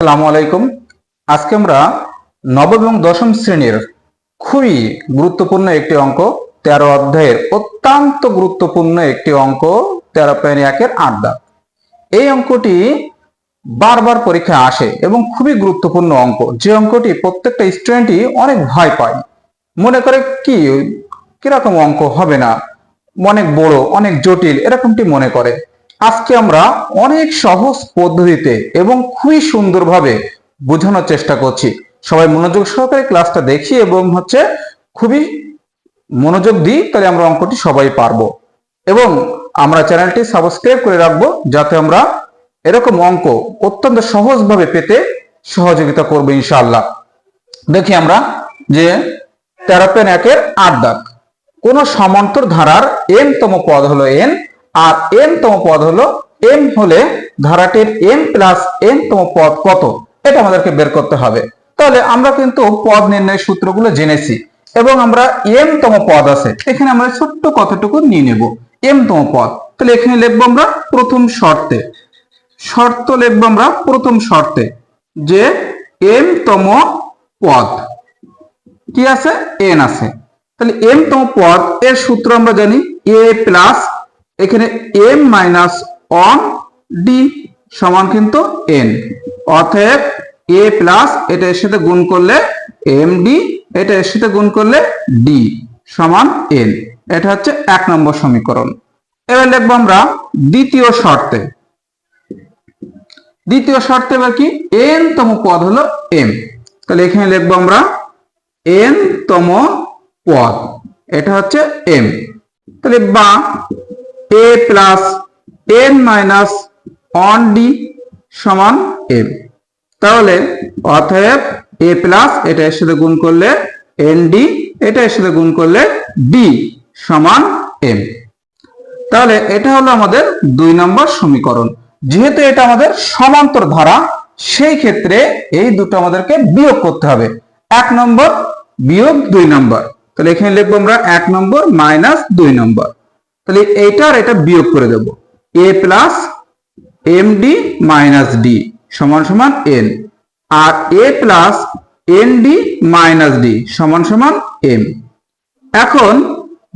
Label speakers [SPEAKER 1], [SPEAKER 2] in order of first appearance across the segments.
[SPEAKER 1] আসসালামু আলাইকুম। আজকে আমরা নবম এবং দশম শ্রেণীর খুবই গুরুত্বপূর্ণ একটি অঙ্ক 13 অধ্যায়ের অত্যন্ত গুরুত্বপূর্ণ একটি অঙ্ক 13.1-এর 8 দাগ। এই অঙ্কটি বারবার পরীক্ষায় আসে এবং খুবই গুরুত্বপূর্ণ অঙ্ক, যে অঙ্কটি প্রত্যেকটা স্টুডেন্টই অনেক ভয় পায়, মনে করে কিরকম অঙ্ক হবে না, অনেক বড় অনেক জটিল এরকমটি মনে করে। আজকে আমরা অনেক সহজ পদ্ধতিতে এবং খুবই সুন্দরভাবে বোঝানোর চেষ্টা করছি। সবাই মনোযোগ সহকারে ক্লাসটা দেখি এবং খুবই মনোযোগ দিই, তাহলে আমরা অঙ্কটি সবাই পারবো। এবং আমরা চ্যানেলটি সাবস্ক্রাইব করে রাখবো, যাতে আমরা এরকম অঙ্ক অত্যন্ত সহজভাবে পেতে সহযোগিতা করবো ইনশাআল্লাহ। দেখি আমরা যে 13.1-এর 8 দাগ। কোন সমান্তর ধারার m তম পদ হলো n আর n তম পদ হলো m হলে ধারাটির m প্লাস n তম পদ কত, এটা আমাদেরকে বের করতে হবে। তাহলে আমরা কিন্তু পদ নির্ণয়ের সূত্রগুলো জেনেছি এবং আমরা m তম পদ আছে, এখানে আমরা ছোট্ট কতটুকু নিয়ে নেব m তম পদ। তাহলে এখানে লিখবো আমরা প্রথম লিখবো আমরা প্রথম শর্তে যে m তম পদ কি আছে, n আছে। তাহলে m তম পদ এর সূত্র আমরা জানি a প্লাস এখানে m মাইনাস 1 d সমান কিন্তু n, অতএব a প্লাস এটা এর সাথে গুণ করলে md, এটা এর সাথে গুণ করলে d সমান n। এটা হচ্ছে 1 নম্বর সমীকরণ। এবার লিখবো আমরা দ্বিতীয় শর্তে এবার কি n তম পদ হলো m, তাহলে এখানে লিখবো আমরা n তম পদ, এটা হচ্ছে m। তাহলে বা a plus n minus 1d সমান m। তাহলে অতএব a প্লাস এটা এর সাথে গুণ করলে nd, এটা এর সাথে গুণ করলে d সমান m। তাহলে এটা হলো আমাদের 2 নম্বর সমীকরণ। যেহেতু এটা আমাদের সমান্তর ধারা, সেই ক্ষেত্রে এই দুটো আমাদেরকে বিয়োগ করতে হবে, 1 নম্বর বিয়োগ 2 নম্বর। তাহলে এখানে লিখবো আমরা 1 নম্বর মাইনাস 2 নম্বর। তাহলে এইটার এটা বিয়োগ করে দেব, a plus md minus d সমান সমান n, আর a plus nd minus d সমান সমান m। এখন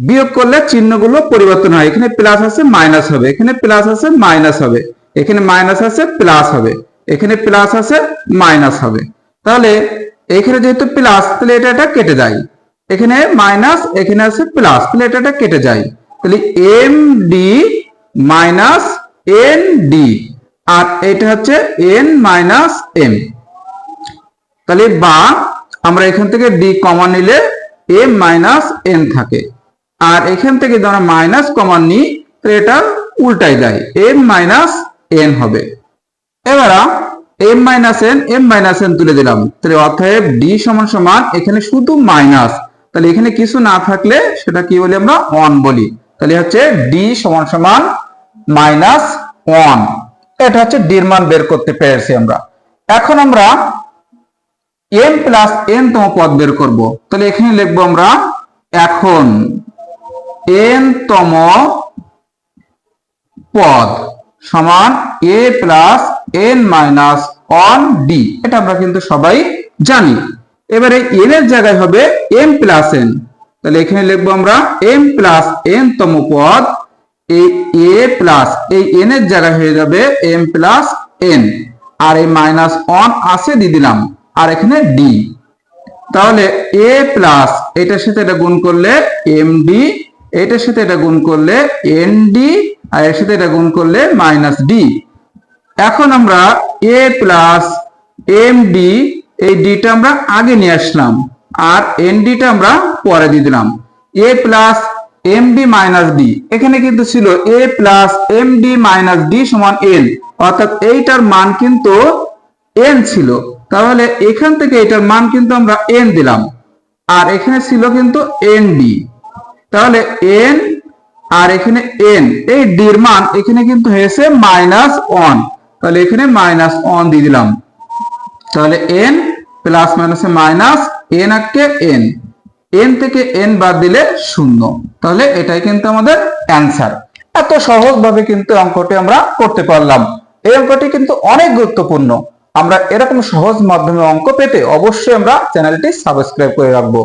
[SPEAKER 1] বিয়োগ করলে চিহ্নগুলো পরিবর্তন হয়, এখানে প্লাস আছে মাইনাস হবে, এখানে প্লাস আছে মাইনাস হবে, এখানে মাইনাস আছে প্লাস হবে, এখানে প্লাস আছে মাইনাস হবে। তাহলে এখানে যেহেতু প্লাস, তাহলে এটা কেটে যায়, এখানে মাইনাস এখানে আছে প্লাস, তাহলে এটা কেটে যায়। তাহলে md মাইনাস nd, আর এটা হচ্ছে n মাইনাস m। তাহলে বা আমরা এখান থেকে d কমন নিলে m মাইনাস n থাকে, আর এখান থেকে যদি আমরা মাইনাস কমন নিই তাহলে এটা উল্টাই যায়, m মাইনাস n হবে। এবার m মাইনাস n তুলে দিলাম, তাহলে অতএব d সমান সমান এখানে শুধু মাইনাস, তাহলে এখানে কিছু না থাকলে সেটা কি বলি আমরা 1 বলি, তাহলে হচ্ছে d সমান সমান মাইনাস 1। এটা হচ্ছে d এর মান বের করতে পেরেছি আমরা। এখন আমরা m প্লাস n তম পদ বের করব, তাহলে এখানে লিখবো আমরা এখন n তম পদ সমান a plus n minus 1d, এটা আমরা কিন্তু সবাই জানি। এবারে n এর জায়গায় হবে m প্লাস n, তাহলে এখানে লিখবো আমরা m প্লাস n তম পদ, এই a প্লাস এই n এর জায়গায় হয়ে যাবে m প্লাস n, আর এই মাইনাস 1 আছে দিয়ে দিলাম, আর এখানে d। তাহলে a প্লাস এটার সাথে এটা গুণ করলে md, এটার সাথে এটা গুণ করলে nd, আর এর সাথে এটা গুণ করলে মাইনাস d। এখন আমরা a প্লাস md, এই d টা আমরা আগে নিয়ে আসলাম, আর nd টা আমরা পরে দিয়ে দিলাম। a plus md minus d, এখানে কিন্তু ছিল a plus md minus d সমান n, অর্থাৎ এইটার মান কিন্তু n ছিল, তাহলে এখান থেকে এটার মান কিন্তু আমরা n দিলাম, আর এখানে ছিল কিন্তু nd, তাহলে n আর এখানে n, এই d এর মান এখানে কিন্তু হয়েছে মাইনাস 1, তাহলে এখানে মাইনাস 1 দিয়ে দিলাম। তাহলে n প্লাস মাইনাসে মাইনাস, n আকে n থেকে n বাদ দিলে 0, তাহলে এটাই কিন্তু আমাদের অ্যান্সার। এত সহজভাবে কিন্তু অঙ্কটি আমরা করতে পারলাম। এই অঙ্কটি কিন্তু অনেক গুরুত্বপূর্ণ, আমরা এরকম সহজ মাধ্যমে অঙ্ক পেতে অবশ্যই আমরা চ্যানেলটি সাবস্ক্রাইব করে রাখবো।